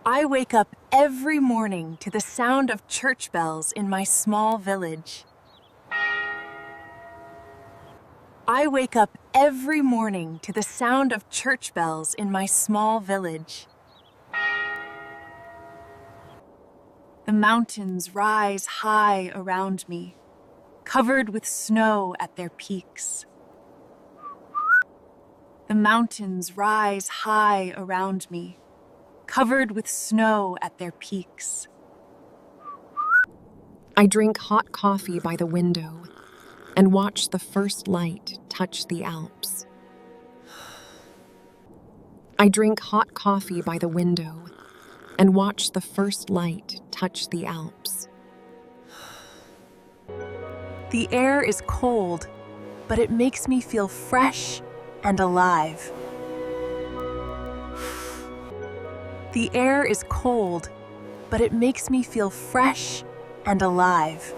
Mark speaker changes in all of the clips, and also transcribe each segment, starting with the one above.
Speaker 1: I wake up every morning to the sound of church bells in my small village. I wake up every morning to the sound of church bells in my small village. The mountains rise high around me, covered with snow at their peaks. The mountains rise high around me, covered with snow at their peaks.
Speaker 2: I drink hot coffee by the window and watch the first light touch the Alps. I drink hot coffee by the window and watch the first light touch the Alps.
Speaker 1: The air is cold, but it makes me feel fresh and alive. The air is cold, but it makes me feel fresh and alive.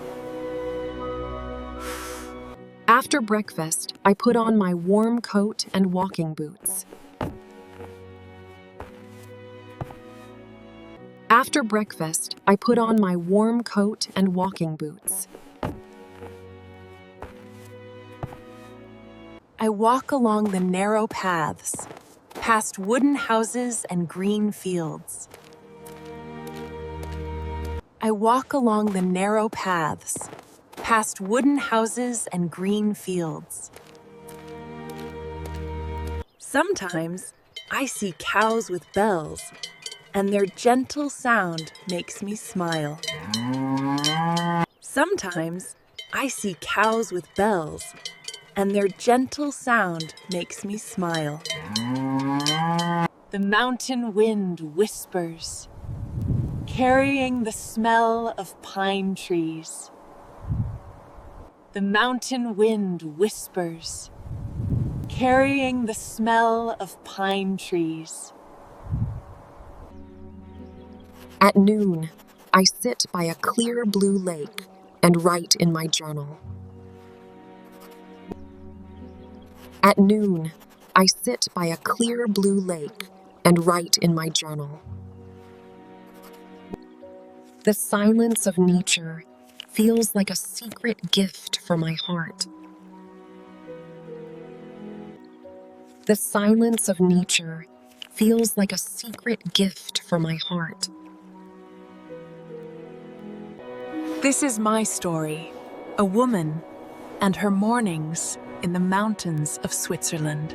Speaker 2: After breakfast, I put on my warm coat and walking boots. After breakfast, I put on my warm coat and walking boots.
Speaker 1: I walk along the narrow paths, past wooden houses and green fields. I walk along the narrow paths, past wooden houses and green fields. Sometimes I see cows with bells, and their gentle sound makes me smile. Sometimes I see cows with bells, and their gentle sound makes me smile. The mountain wind whispers, carrying the smell of pine trees. The mountain wind whispers, carrying the smell of pine trees.
Speaker 2: At noon, I sit by a clear blue lake and write in my journal. At noon, I sit by a clear blue lake and write in my journal. The silence of nature feels like a secret gift for my heart. The silence of nature feels like a secret gift for my heart.
Speaker 1: This is my story, a woman and her mornings in the mountains of Switzerland.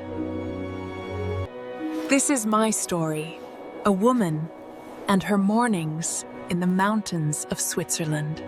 Speaker 1: This is my story, a woman and her mornings in the mountains of Switzerland.